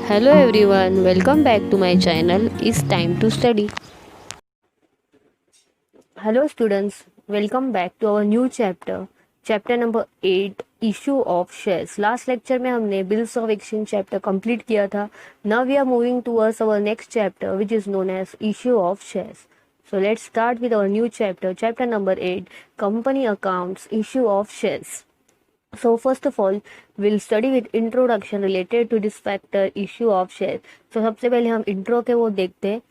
Hello everyone, welcome back to my channel. It's time to study. Hello students, welcome back to our new chapter. Chapter number 8, issue of shares. Last lecture में हमने bills of exchange chapter complete किया था. Now we are moving towards our next chapter which is known as issue of shares. So let's start with our new chapter, chapter number 8, company accounts, issue of shares. So first of all, we'll study with introduction related to this factor issue of share. So सबसे पहले हम intro के वो देखते हैं.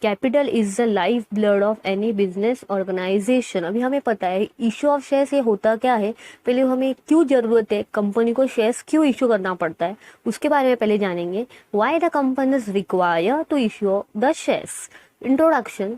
Capital is the life blood of any business organisation. अभी हमें पता है इश्यू ऑफ शेयर्स ये होता क्या है. पहले हमें क्यों जरूरत है, कंपनी को शेयर्स क्यों इश्यू करना पड़ता है, उसके बारे में पहले जानेंगे. Why the companies require to issue the shares. Introduction.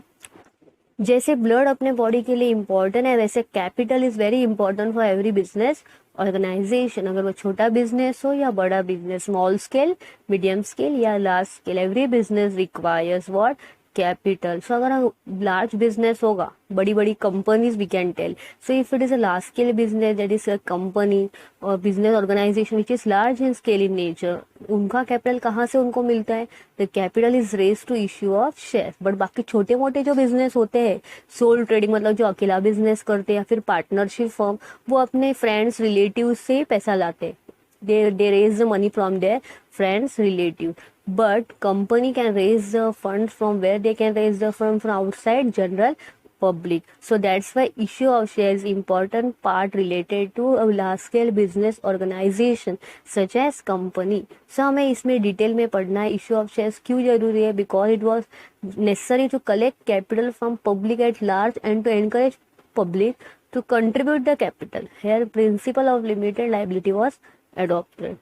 जैसे ब्लड अपने बॉडी के लिए इम्पोर्टेंट है, वैसे capital is very important for every business organisation. अगर वो छोटा बिजनेस हो या बड़ा business, small scale, medium scale या large scale, every business requires what, capital. So अगर लार्ज बिजनेस होगा, बड़ी बड़ी companies we can tell. So if it is a large scale business, that is a company और business organisation which is large in scale in nature, उनका capital कहाँ से उनको मिलता है. The capital is raise to issue of share. But बाकी छोटे मोटे जो बिजनेस होते हैं, सोल ट्रेडिंग मतलब जो अकेला बिजनेस करते हैं या फिर पार्टनरशिप फर्म, वो अपने फ्रेंड्स रिलेटिव से ही पैसा लाते हैं. they raise the money from their friends relative. But company can raise the funds from where they can raise the fund from outside general public. So that's why issue of shares important part related to a large scale business organization such as company. So हमें इसमें detail में पढ़ना है issue of shares क्यों जरूरी है. Because it was necessary to collect capital from public at large and to encourage public to contribute the capital. Here principle of limited liability was adopted.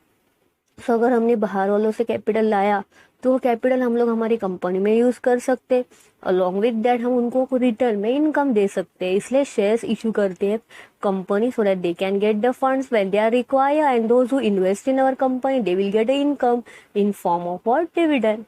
सो अगर हमने बाहर वालों से कैपिटल लाया तो वो कैपिटल हम लोग हमारी कंपनी में यूज कर सकते. अलॉन्ग विद दैट हम उनको रिटर्न में इनकम दे सकते हैं. इसलिए शेयर्स इशू करते हैं company so that they can get the funds when they are require and those who invest in our company they will get a income in form of what, dividend.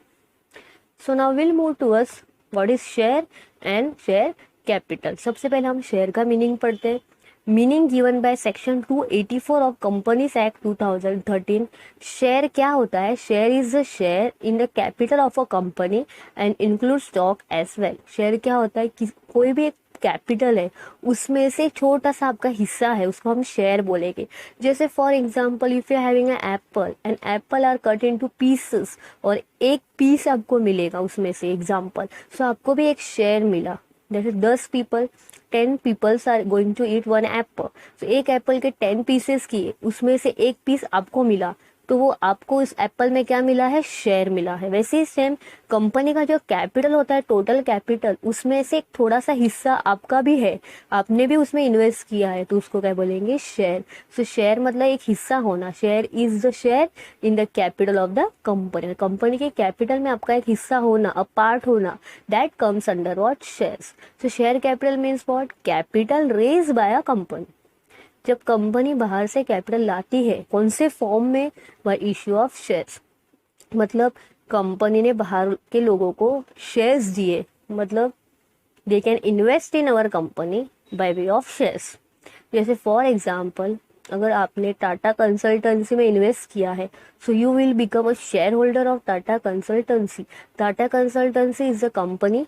So now will move towards what is share and share capital. सबसे पहले हम share का meaning पढ़ते हैं. Meaning given by section 284 of companies act 2013. Share क्या होता है. Share is a share in the capital of a company and include stock as well. Share क्या होता है कि कोई भी एक कैपिटल है उसमें से छोटा सा आपका हिस्सा है, उसको हम शेयर बोलेंगे. जैसे for example if you are having an apple and apple are cut into pieces और एक पीस आपको मिलेगा उसमें से एग्जांपल. सो आपको भी एक शेयर मिला. जैसे 10 people 10 peoples are going to eat one apple. तो एक एप्पल के 10 पीसेस किए, उसमें से एक पीस आपको मिला, तो वो आपको इस एप्पल में क्या मिला है, शेयर मिला है. वैसे ही सेम कंपनी का जो कैपिटल होता है, टोटल कैपिटल, उसमें से एक थोड़ा सा हिस्सा आपका भी है, आपने भी उसमें इन्वेस्ट किया है, तो उसको क्या बोलेंगे, शेयर. सो शेयर मतलब एक हिस्सा होना. Share is the share in the capital of the company. Company के कैपिटल में आपका एक हिस्सा होना, अ पार्ट होना, that comes under what, shares. So share capital means what, capital raise by a company. जब कंपनी बाहर से कैपिटल लाती है, कौन से फॉर्म में, बाय इश्यू ऑफ शेयर्स. मतलब कंपनी ने बाहर के लोगों को शेयर्स दिए, मतलब they can invest in our company by way of shares. जैसे फॉर एग्जांपल अगर आपने टाटा कंसल्टेंसी में इन्वेस्ट किया है, so you will become a share holder of Tata consultancy. Tata consultancy is a company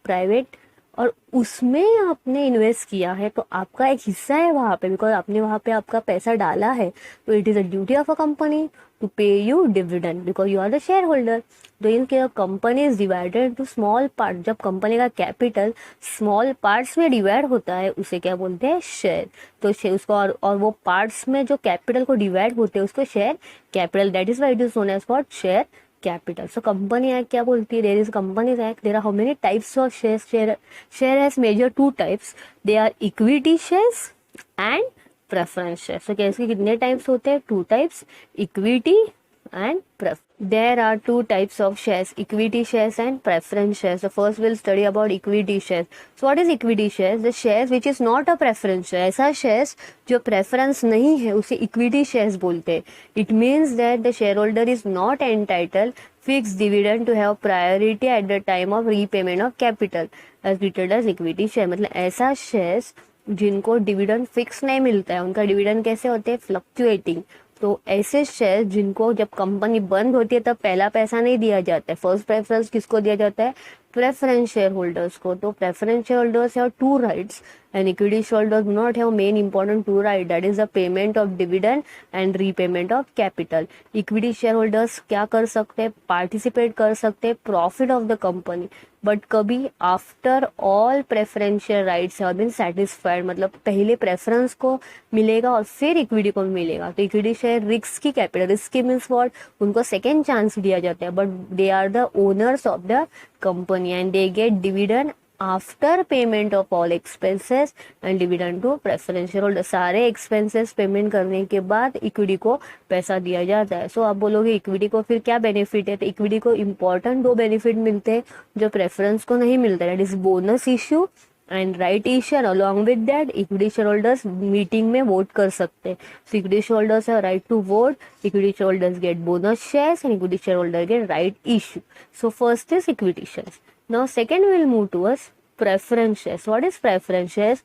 private और उसमें आपने इन्वेस्ट किया है, तो आपका एक हिस्सा है वहां पे, बिकॉज आपने वहां पे आपका पैसा डाला है. तो it is a duty of a company to pay you dividend because you are the share holder. तो इनके company is divided to small part. जब कंपनी का कैपिटल स्मॉल पार्ट्स में डिवाइड होता है, उसे क्या बोलते हैं, शेयर. तो उसको और वो पार्ट्स में जो कैपिटल को डिवाइड होते हैं उसको share capital. That is why it is known as what, share capital. So company act क्या बोलती है, there is companies act. There are how many types of shares. Share has major 2 types. They are equity shares and preference share. So कैसे कितने types होते हैं, 2 types, equity and pref. There are 2 types of shares, equity shares and preference shares. So first we'll study about equity shares. So what is equity shares? The shares which is not a preference share. ऐसा shares जो preference नहीं है उसे equity shares बोलते हैं. It means that the shareholder is not entitled fixed dividend to have priority at the time of repayment of capital as treated as equity share. मतलब ऐसा shares जिनको डिविडेंड फिक्स नहीं मिलता है, उनका डिविडेंड कैसे होते हैं, फ्लक्चुएटिंग. तो ऐसे शेयर जिनको जब कंपनी बंद होती है तब पहला पैसा नहीं दिया जाता है, फर्स्ट प्रेफरेंस किसको दिया जाता है, प्रेफरेंस शेयर होल्डर्स को। तो preference share holders have two rights and equity share holders do not have main important two right, that is the payment of dividend and repayment of capital. Equity share holders क्या कर सकते हैं, participate कर सकते हैं profit of the company, but कभी after all preferential rights have been satisfied, मतलब पहले प्रेफरेंस को मिलेगा और फिर इक्विटी को मिलेगा। तो इक्विटी शेयर रिस्क की कैपिटल, रिस्क की मीन्स व्हाट, उनको सेकेंड चांस दिया जाता है, but they are the owners of the company and they get dividend after payment of all expenses and dividend to preference share holder. सारे expenses payment करने के बाद equity को पैसा दिया जाता है। सो आप बोलोगे इक्विटी को फिर क्या बेनिफिट है, तो इक्विटी को इंपॉर्टेंट दो बेनिफिट मिलते हैं जो प्रेफरेंस को नहीं मिलता है, that is bonus issue and right issue, along with that equity share holders meeting में वोट कर सकते हैं। So equity share holders have right to vote, equity share holders get bonus shares and equity share holder get right issue. So first is equity shares. Now second we'll move towards preference shares. What is preference shares?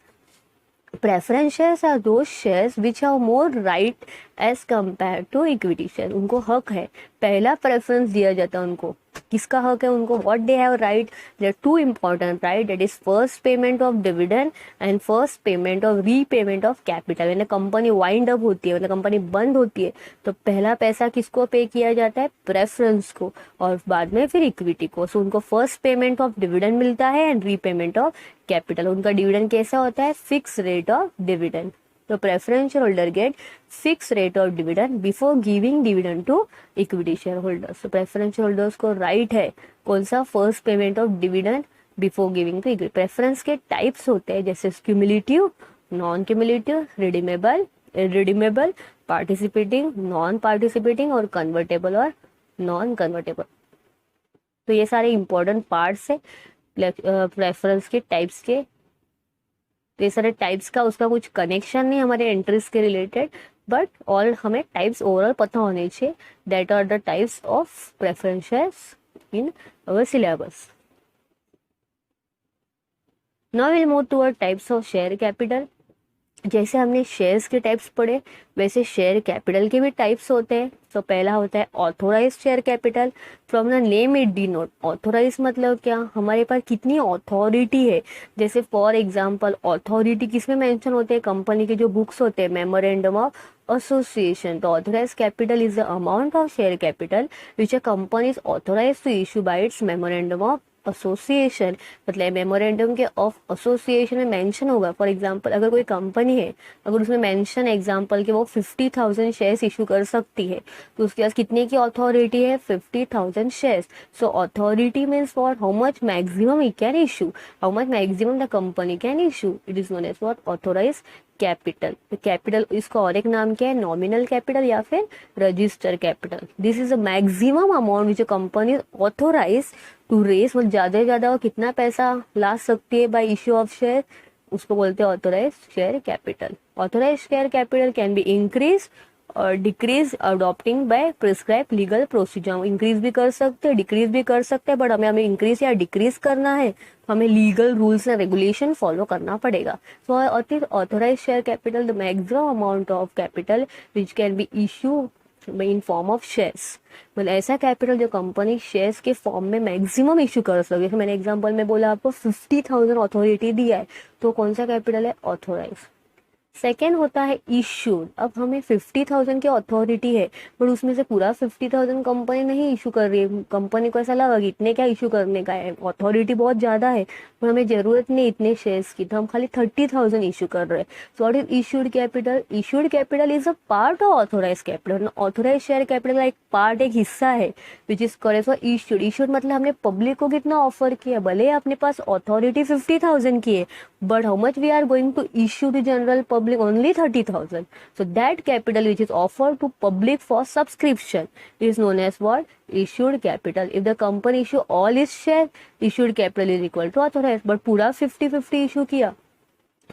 Preference shares are those shares which have more right as compared to equity share. उनको हक है, पहला preference दिया जाता है उनको। किसका हक है उनको, what they have right, there are two important right, that is first payment of dividend and first payment of repayment of capital. यानी कंपनी वाइंड अप होती है, मतलब कंपनी बंद होती है, तो पहला पैसा किसको पे किया जाता है, प्रेफरेंस को, और बाद में फिर इक्विटी को। सो उनको फर्स्ट पेमेंट ऑफ डिविडेंड मिलता है एंड रीपेमेंट ऑफ कैपिटल। उनका डिविडेंड कैसा होता है, फिक्स रेट ऑफ डिविडेंड। तो preference holder get fix rate of dividend before giving dividend to equity share holders. तो प्रेफरेंस होल्डर्स को राइट है कौन सा, first payment of dividend before giving to equity. Preference के टाइप्स होते हैं जैसे cumulative, non cumulative, redeemable, participating, non participating और कन्वर्टेबल और नॉन कन्वर्टेबल। तो ये सारे इंपॉर्टेंट पार्ट्स है प्रेफरेंस के टाइप्स के। तो ये सारे टाइप्स का उसका कुछ कनेक्शन नहीं हमारे एंट्रीज के रिलेटेड, बट ऑल हमें टाइप्स ओवरऑल पता होने चाहिए। That are the types of preferences in our syllabus. Now will move toward types of share capital. जैसे हमने शेयर्स के टाइप्स पढ़े वैसे शेयर कैपिटल के भी टाइप्स होते हैं। तो पहला होता है authorised share capital. From the name it denote, authorise मतलब क्या, हमारे पास कितनी अथॉरिटी है। जैसे फॉर एग्जांपल अथॉरिटी किसमें मेंशन होते हैं, कंपनी के जो बुक्स होते हैं, memorandum of association. The authorized capital is the amount of share capital which a company is authorized to issue by its memorandum of association. मतलब मेमोरेंडम के ऑफ एसोसिएशन में मेंशन होगा। फॉर एग्जांपल अगर कोई company है, अगर उसमें mention example के वो 50,000 शेयर्स इशू कर सकती है, तो उसके पास कितने की अथॉरिटी है, 50,000 shares. So authority means what, how much maximum he can issue, how much maximum the company can issue, it is known as what, authorised capital. Capital इसका और एक नाम क्या है, नॉमिनल कैपिटल या फिर register capital. This is the maximum amount which a company authorise to raise, मतलब ज्यादा से ज्यादा वो कितना पैसा ला सकती है बाय इश्यू ऑफ शेयर, उसको बोलते हैं authorised share capital. Authorised share capital can be increase और decrease adopting by prescribe legal procedure. Increase भी कर सकते हैं, डिक्रीज भी कर सकते हैं, बट हमें इंक्रीज या डिक्रीज करना है तो हमें legal rules and regulation follow करना पड़ेगा। So authorised share capital the maximum amount of capital which can be issue in form of shares. मतलब ऐसा कैपिटल जो कंपनी शेयर्स के फॉर्म में मैक्सिमम इशू कर सके। जैसे मैंने एग्जांपल में बोला आपको 50,000 अथॉरिटी दिया है, तो कौन सा कैपिटल है, ऑथोराइज। सेकेंड होता है इश्यूड। अब हमें 50,000 की अथॉरिटी है, बट उसमें से पूरा 50,000 कंपनी नहीं इशू कर रही है। कंपनी को ऐसा लगा कि इतने क्या इशू करने का है, अथॉरिटी बहुत ज्यादा है, पर हमें जरूरत नहीं इतने शेयर्स की, तो हम खाली 30,000 इशू कर रहे हैं। So what is issued capital, issued capital is a part of authorise capital. Authorise share capital का एक पार्ट, एक हिस्सा है which is correct for issued. Issued मतलब हमने पब्लिक को कितना ऑफर किया, भले अपने पास अथॉरिटी 50,000 की है, but how much we are going to issue to general public, only 30,000. So that capital which is offered to public for subscription is known as what, issued capital. If the company issue all its share, issued capital is equal to authorized. But पूरा 50-50 issue किया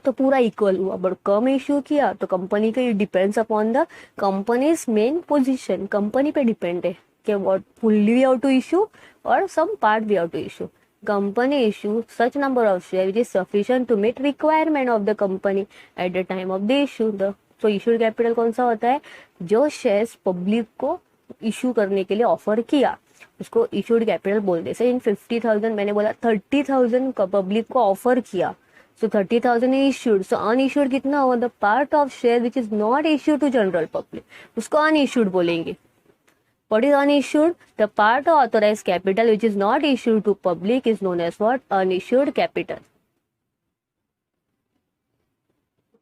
तो पूरा equal हुआ, but come issue किया तो company का depends upon the companies main position. Company पे depend है कि what fully we have to issue और some part we have to issue. Company issue such number of shares which is sufficient to meet requirement of the company at the time of the issue. The तो issued capital कौन सा होता है, जो shares public को issue करने के लिए ऑफर किया उसको इश्यूड कैपिटल बोलते हैं। इन 50,000 मैंने बोला 30,000 पब्लिक को ऑफर किया, सो 30,000 इश्यूड, सो अनइश्यूड कितना हुआ, the part of share which is not issued to general public, उसको अनइश्यूड बोलेंगे। What is unissued? The part of authorized capital which is not issued to public is known as what? Unissued capital.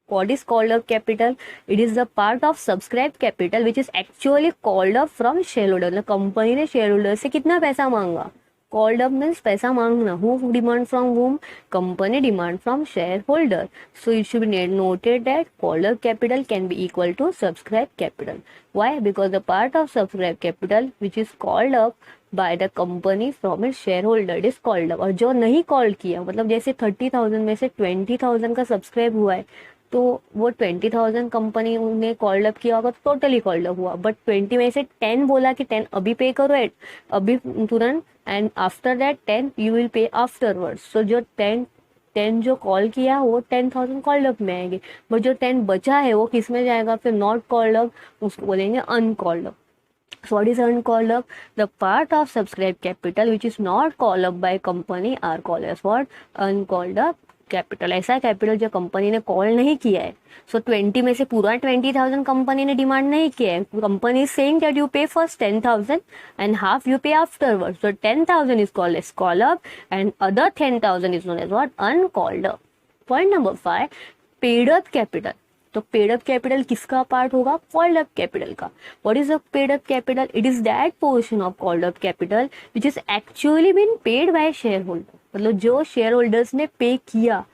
What is called up capital? It is the part of subscribed capital which is actually called up from shareholder. Company ने shareholder से कितना पैसा मांगा, called up means पैसा मांगना. Who demand from whom? Company demand from shareholder. So it should be noted that called up capital can be equal to subscribed capital. Why? Because the part of subscribed capital which is called up by the company from its shareholder is called up. और जो नहीं call किया, मतलब जैसे 30,000 में से 20,000 का subscribe हुआ है तो वो 20,000 कंपनी ने कॉल्ड अप किया होगा तो टोटली कॉल्ड अप हुआ, बट 20 में से 10 बोला कि 10 अभी पे करो एट अभी तुरंत, and after that 10 you will pay afterwards. So जो 10 जो कॉल किया वो 10,000 कॉल्ड अप में आएंगे, बट जो 10 बचा है वो किस में जाएगा, फिर नॉट कॉल्ड अप, उसको बोलेंगे uncalled up. So what is uncalled up? The part of subscribed capital which is not called up by company are called as what? Uncalled up capital. ऐसा कैपिटल जो कंपनी ने call नहीं किया है। सो 20 में से पूरा 20,000 कंपनी ने डिमांड नहीं किया है, company is saying that you pay first 10,000 and half you pay afterward, so 10,000 is called as call up and other 10,000 is known as what, uncalled up. Point number 5, paid up capital. तो paid up capital किसका part होगा, called up capital का। What is a paid up capital? It is that portion of called up capital which is actually been paid bye share holder, मतलब जो share holders ने पे किया।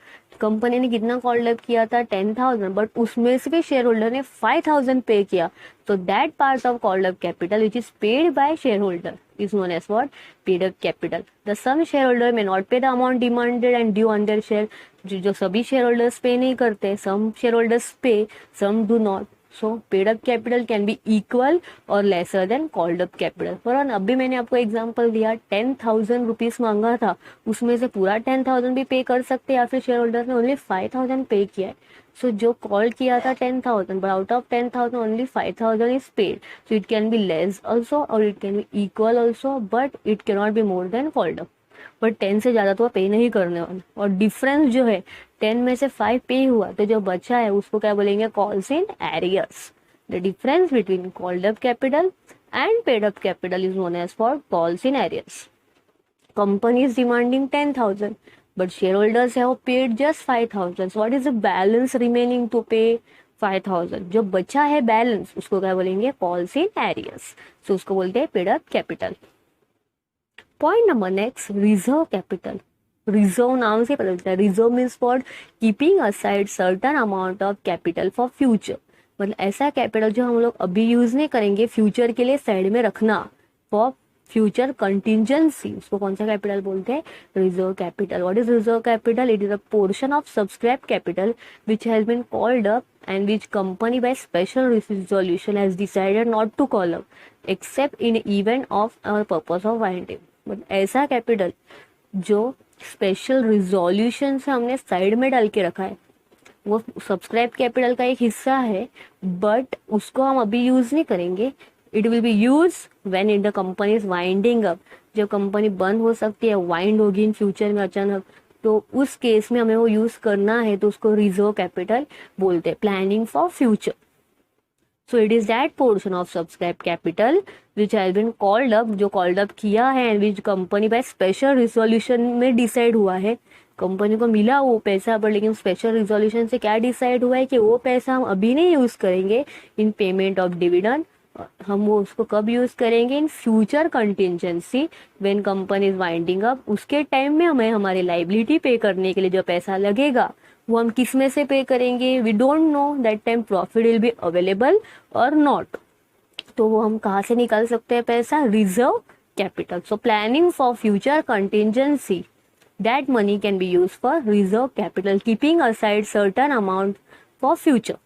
Company ने कितना कॉल्ड अप किया था 10,000, बट उसमें से भी शेयर होल्डर ने 5,000 पे किया, तो that part of called up capital which is paid by share holder is known as what, paid up capital. The some shareholder may not pay the amount demanded and due on their share. जो सभी share holders पे नहीं करते, some shareholders pay, some do not. So paid up capital can be equal or lesser than called up capital. पर अभी मैंने आपको example दिया 10,000 रुपीज मांगा था, उसमें से पूरा 10,000 भी पे कर सकते हैं या फिर शेयर होल्डर ने ओनली 5,000 पे किया है। So जो कॉल किया था 10,000, but out of 10,000 only 5,000 is paid. So it can be less also or it can be equal also, but it cannot be more than called up. But 10 से ज़्यादा तो पे नहीं करने वाला। और डिफरेंस जो है 10 में से 5 पे हुआ तो जो बचा है उसको क्या बोलेंगे, calls in arrears. The difference between called up capital and paid up capital is known as for calls in arrears. Company is demanding 10,000. But shareholders have paid just 5,000. So what is the balance remaining to pay? 5,000. जो बचा है balance उसको क्या बोलेंगे, calls in arrears. सो उसको बोलते हैं paid up capital. Point number next, reserve capital. Reserve नाम से पता चलता है, reserve means for keeping aside certain amount of capital for future, मतलब ऐसा कैपिटल जो हम लोग अभी यूज नहीं करेंगे, फ्यूचर के लिए साइड में रखना फॉर फ्यूचर कंटिजेंसी, उसको कौन सा कैपिटल बोलते हैं, reserve capital. What is reserve capital? It is a portion of subscribe capital which has been called up and which company by special resolution has decided not to call up except in event of a purpose of winding। मतलब ऐसा capital जो special resolution से हमने side में डाल के रखा है, वो सब्सक्राइब कैपिटल का एक हिस्सा है, बट उसको हम अभी यूज नहीं करेंगे। It will be use when in the company is winding up, जब कंपनी बंद हो सकती है, वाइंड होगी इन फ्यूचर में अचानक, तो उस केस में हमें वो यूज करना है, तो उसको रिजर्व कैपिटल बोलते हैं, planning for future. So it is that portion of subscribe capital which has been called up, जो कॉल्ड अप किया है and which company by special resolution में डिसाइड हुआ है। कंपनी को मिला वो पैसा, पर लेकिन स्पेशल रिजोल्यूशन से क्या डिसाइड हुआ है कि वो पैसा हम अभी नहीं यूज करेंगे इन पेमेंट ऑफ डिविडेंड, हम वो उसको कब यूज करेंगे, in future contingency when company is winding up. उसके टाइम में हमें हमारी लाइबिलिटी पे करने के लिए जो पैसा लगेगा वो हम किस में से पे करेंगे, we don't know that time profit will be available और नॉट, तो वो हम कहाँ से निकाल सकते हैं पैसा, reserve capital. So planning for future contingency, that money can be used for reserve capital, keeping aside certain amount for future.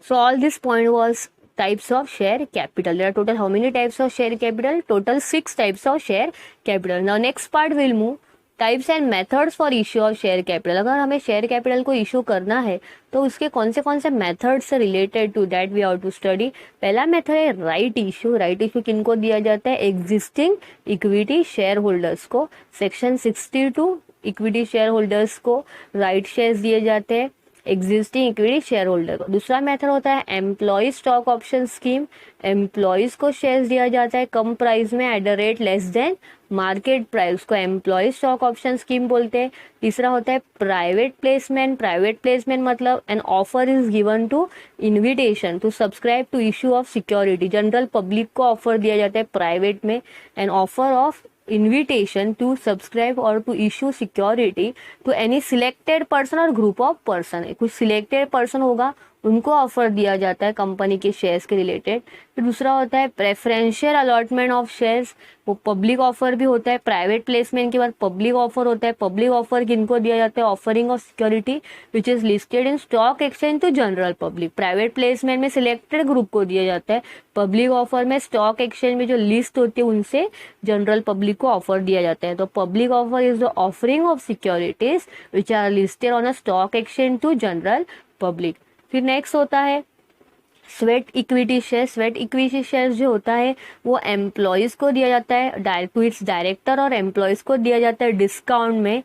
So all this point was types of share capital. There are total how many types of share capital? Total 6 types of share capital. Now next part we'll move types and methods for issue of share capital, अगर हमें share capital को issue करना है तो उसके कौन से method से related to that we have to study. पहला मेथड है राइट इशू। राइट इशू किनको दिया जाता है? एग्जिस्टिंग इक्विटी शेयर होल्डर्स को। सेक्शन 62 इक्विटी शेयर होल्डर्स को राइट शेयर्स दिए जाते हैं, एग्जिस्टिंग इक्विटी शेयर होल्डर को। दूसरा मेथड होता है employ stock option scheme. Employees को शेयर्स दिया जाता है कम प्राइस में at the rate less than market price को एम्प्लॉय स्टॉक ऑप्शन स्कीम बोलते हैं। तीसरा होता है प्राइवेट प्लेसमेंट। प्राइवेट प्लेसमेंट मतलब an offer is given to invitation to subscribe to issue of security. General public को ऑफर दिया जाता है प्राइवेट में, an offer of invitation to subscribe or to issue security to any selected person और group of person। कुछ selected person होगा उनको offer दिया जाता है कंपनी के शेयर्स के रिलेटेड। फिर दूसरा होता है प्रेफरेंशियल अलॉटमेंट ऑफ शेयर्स, वो पब्लिक ऑफर भी होता है। प्राइवेट प्लेसमेंट के बाद पब्लिक ऑफर होता है। पब्लिक ऑफर किनको दिया जाता है? Offering of security which is listed in stock exchange to general public. Private placement में सिलेक्टेड ग्रुप को दिया जाता है। पब्लिक ऑफर में स्टॉक एक्सचेंज में जो लिस्ट होती है उनसे जनरल पब्लिक को ऑफर दिया जाता है। तो public offer is the offering of securities which are listed on a stock exchange to general public. फिर नेक्स्ट होता है sweat equity share. Sweat equity share जो होता है वो एम्प्लॉयज को दिया जाता है, टू इट्स डायरेक्टर और एम्प्लॉयज को दिया जाता है डिस्काउंट में।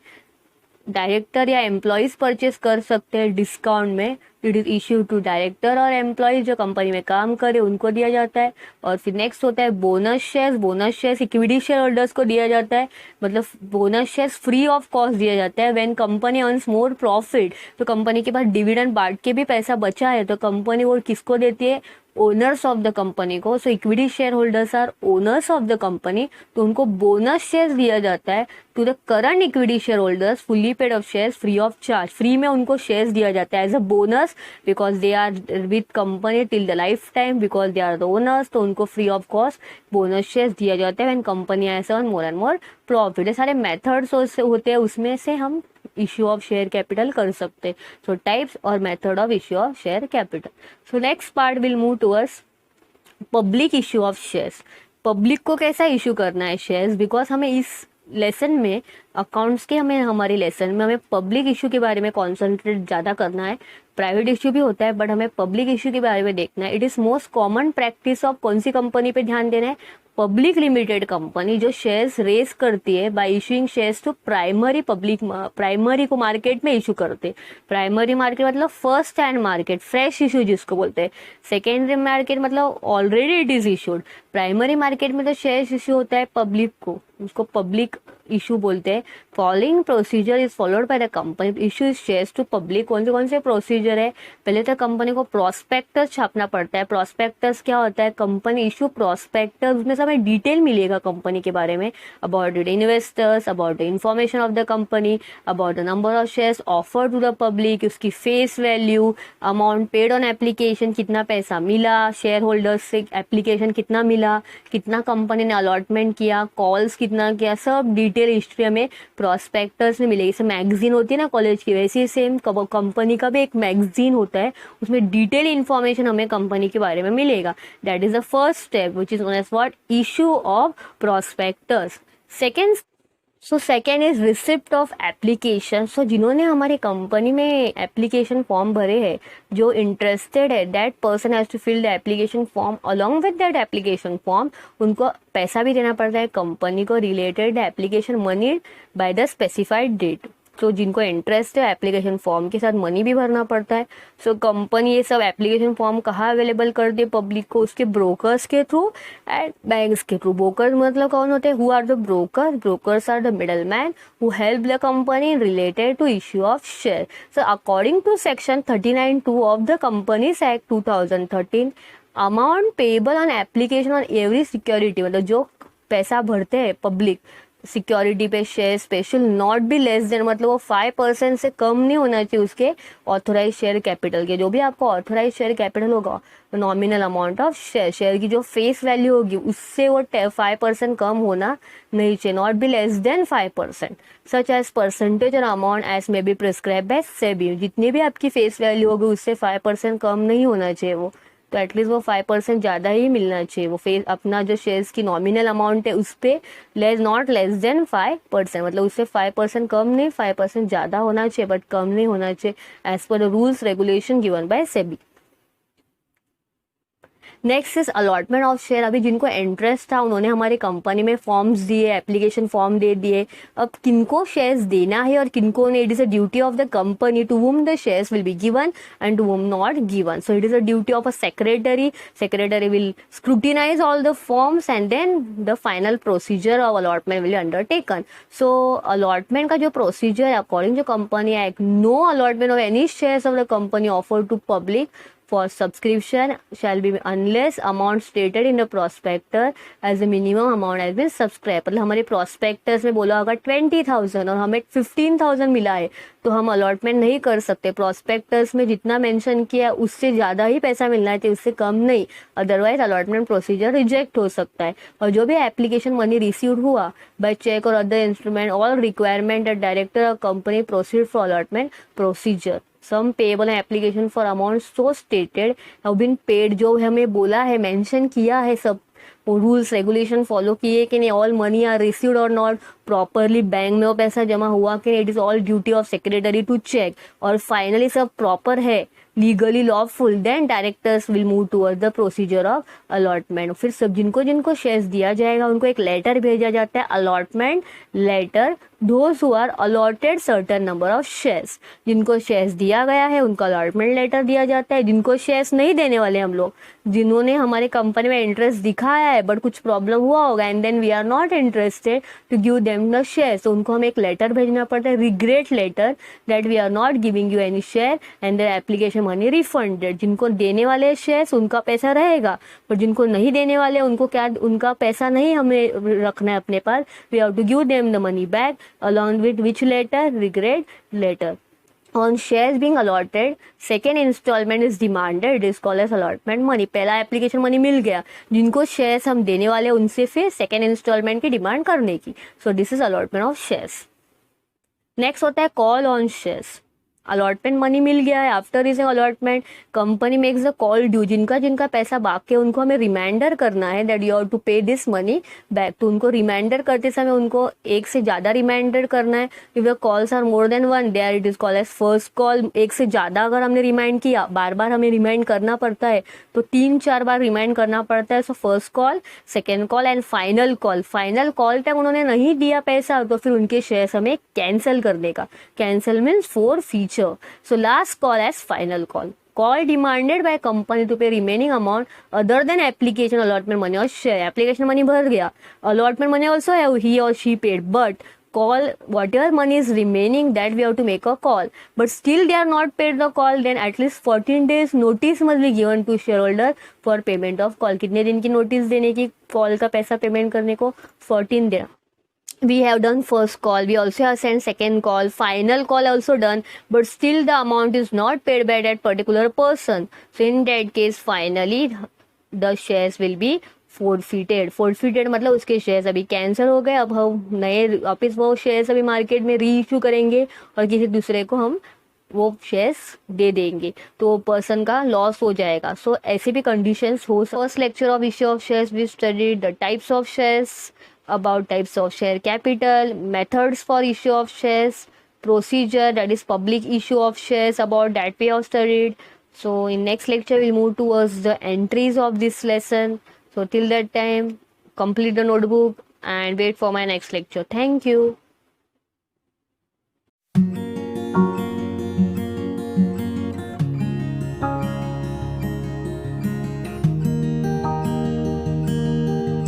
डायरेक्टर या एम्प्लॉयज परचेस कर सकते हैं डिस्काउंट में। It is issue to director और एम्प्लॉयज जो कंपनी में काम करे उनको दिया जाता है। और फिर नेक्स्ट होता है bonus shares. Bonus shares equity share holders को दिया जाता है, मतलब bonus shares free of cost दिया जाता है। When company earns more profit, तो कंपनी के पास डिविडेंड बांट के भी पैसा बचा है तो कंपनी वो किसको देती है? ओनर्स ऑफ द कंपनी को। So equity share holders are owners of the company, तो उनको बोनस शेयर्स दिया जाता है to the current equity share holders fully paid of shares free of charge. Free में उनको शेयर्स दिया जाता है as a bonus because they are with company till the life time, because they are the owners, तो उनको free of cost bonus shares दिया जाता है when company has earn more and more profit. ये सारे मेथड्स होते हैं, उसमें से हम इश्यू ऑफ शेयर कैपिटल कर सकते हैं। सो टाइप्स और method of issue of share capital. So next part will move towards public issue of shares. Public को कैसा इश्यू करना है शेयर्स, बिकॉज हमें इस लेसन में अकाउंट्स के हमारे लेसन में हमें पब्लिक इश्यू के बारे में कॉन्सेंट्रेट ज़्यादा करना है। प्राइवेट इश्यू भी होता है बट हमें पब्लिक इश्यू के बारे में देखना है। It is most common practice of कौन सी कंपनी पे ध्यान देना है? पब्लिक लिमिटेड कंपनी जो शेयर्स रेस करती है by issuing shares to primary public. Primary को मार्केट में इशू करते। प्राइमरी मार्केट मतलब first hand market, fresh issue जिसको बोलते हैं। सेकेंडरी मार्केट मतलब already it is issued. Primary market में तो शेयर्स इशू होता है पब्लिक को, उसको पब्लिक इशू बोलते हैं। Following procedure is followed by the company issue shares to public. कौन से प्रोसीजर है? पहले तो कंपनी को प्रोस्पेक्टस छापना पड़ता है। प्रोस्पेक्टस क्या होता है? कंपनी इशू प्रोस्पेक्टस, उसमें हमें डिटेल मिलेगा कंपनी के बारे में, about the investors, about the information of the company, about the number of shares offer to the public, उसकी face value, amount paid on application, कितना पैसा मिला शेयर होल्डर्स से, एप्लीकेशन कितना मिला, कितना कंपनी ने अलॉटमेंट किया, कॉल्स कितना किया, सब डिटेल हिस्ट्री हमें प्रोस्पेक्टस में मिलेगी। जैसे मैगजीन होती है ना कॉलेज की, वैसे ही सेम कंपनी का भी एक मैगजीन होता है, उसमें डिटेल इन्फॉर्मेशन हमें कंपनी के बारे में मिलेगा। That is the first step which is known as what? Issue of prospectus. Second is receipt of application. So जिन्होंने हमारे कंपनी में एप्लीकेशन फॉर्म भरे हैं, जो इंटरेस्टेड है, that person has to fill the application form along with that application form. उनको पैसा भी देना पड़ता है कंपनी को related application money by the specified date. तो जिनको इंटरेस्ट है एप्लीकेशन फॉर्म के साथ मनी भी भरना पड़ता है। सो कंपनी ये सब एप्लीकेशन फॉर्म कहाँ अवेलेबल कर दे पब्लिक को? उसके ब्रोकर्स के थ्रू एंड बैंक्स के थ्रू। ब्रोकर मतलब कौन होते हैं? Who are the broker? Brokers are the middle man who help the company related to issue of share. So according to section 39(2) of the companies act 2013, amount payable on application on every security, मतलब जो पैसा भरते हैं public security पे share special not be less than, मतलब वो 5% से कम नहीं होना चाहिए उसके ऑथोराइज शेयर कैपिटल के। जो भी आपको ऑथोराइज शेयर कैपिटल होगा, नॉमिनल अमाउंट ऑफ शेयर की जो फेस वैल्यू होगी उससे वो 5% कम होना नहीं चाहिए। Not be less than 5%, such as percentage और amount as may be prescribed by SEBI. जितनी भी आपकी फेस वैल्यू होगी उससे 5% कम नहीं होना चाहिए वो। तो एटलीस्ट वो 5% ज़्यादा ही मिलना चाहिए। वो अपना जो शेयर्स की नॉमिनल अमाउंट है उस पर नॉट लेस देन 5%, मतलब उससे 5% कम नहीं, 5% ज़्यादा होना चाहिए बट कम नहीं होना चाहिए as per the rules regulation given by SEBI. Next is allotment of share. अभी जिनको इंटरेस्ट था उन्होंने हमारे कंपनी में फॉर्म्स दिए, एप्लीकेशन फॉर्म दे दिए। अब किनको शेयर्स देना है और किनको नहीं, it is a duty of the company to whom the shares will be given and to whom not given. So it is a duty of a secretary. Secretary will scrutinize all the forms and then the final procedure of allotment will undertaken. सो allotment का जो procedure है according to company act, no allotment of any shares of the company offer to public for subscription shall be unless amount stated in the prospectus as the minimum amount has been subscribed। मतलब हमारे prospectus में बोला होगा 20,000 और हमें 15,000 मिला है तो हम अलॉटमेंट नहीं कर सकते। प्रोस्पेक्टस में जितना मेंशन किया है उससे ज़्यादा ही पैसा मिलना है, तो उससे कम नहीं, अदरवाइज अलॉटमेंट प्रोसीजर रिजेक्ट हो सकता है। और जो भी एप्लीकेशन मनी रिसीव हुआ बाय चेक और other instrument, all requirement that director of company proceed for allotment procedure. Sum payable application for amount so stated have been paid, जो हमें बोला है, मेंशन किया है, सब रूल्स रेगुलेशन फॉलो किए कि नहीं, ऑल मनी आर रिसीव्ड और नॉट प्रॉपरली, बैंक में वो पैसा जमा हुआ कि नहीं, it is all duty of secretary to check, और फाइनली सब प्रॉपर है, legally lawful, then directors will move toward the procedure of allotment. फिर सब जिनको जिनको शेयर्स दिया जाएगा उनको एक लेटर भेजा जाता है, allotment letter, those who are allotted certain number of shares. जिनको शेयर्स दिया गया है उनको अलॉटमेंट लेटर दिया जाता है। जिनको शेयर्स नहीं देने वाले हम लोग, जिन्होंने हमारे कंपनी में इंटरेस्ट दिखाया है बट कुछ प्रॉब्लम हुआ होगा and then we are not interested to give them the shares, तो उनको हमें एक लेटर भेजना पड़ता है, regret letter, that we are not giving you any share and their application money refunded. जिनको देने वाले शेयर्स उनका पैसा रहेगा, पर जिनको नहीं देने वाले उनको क्या, उनका पैसा नहीं हमें रखना है अपने पास, we have to give them the money back along with which letter, regret letter। On shares being allotted, second installment is demanded, it is called as allotment money। पहला एप्लीकेशन मनी मिल गया, जिनको शेयर्स हम देने वाले उनसे फिर second instalment की डिमांड करने की। So this is allotment of shares. Next होता है call on shares. Allotment money मिल गया है, after receiving allotment company makes the call due, जिनका जिनका पैसा बाकी है उनको हमें रिमाइंडर करना है दैट यू हैव टू पे दिस मनी बैक। तो उनको रिमाइंडर करते समय उनको एक से ज़्यादा रिमाइंडर करना है। If the calls are more than one there it is called as first call. एक से ज़्यादा अगर हमने रिमाइंड किया, बार बार हमें रिमाइंड करना पड़ता है तो 3-4 बार रिमाइंड करना पड़ता है। So first call, second call and final call. Final call तक उन्होंने नहीं दिया पैसा तो फिर उनके शेयर्स हमें कैंसिल कर देगा। Cancel means for future. So last call as final call. Call demanded by company to pay remaining amount other than application allotment money or share। Application money भर गया, allotment money also have he or she paid, but call whatever money is remaining that we have to make a call, but still they are not paid the call, then at least 14 days notice must be given to shareholder for payment of call। कितने दिन की notice देने की call का पैसा payment करने को? 14 दिन। We have done first call, we also have sent second call, final call also done, but still the amount is not paid by that particular person। So in that case finally the shares will be forfeited। forfeited मतलब उसके shares अभी cancel हो गए, अब हम नए वापस वो शेयर्स अभी मार्केट में री इशू करेंगे और किसी दूसरे को हम वो शेयर्स दे देंगे, तो पर्सन का लॉस हो जाएगा। सो ऐसे भी कंडीशंस हो। First lecture of issue of shares we studied the types of shares, about types of share capital, methods for issue of shares, procedure that is public issue of shares, about that we have studied। So in next lecture we'll move towards the entries of this lesson। So till that time complete the notebook and wait for my next lecture। Thank you।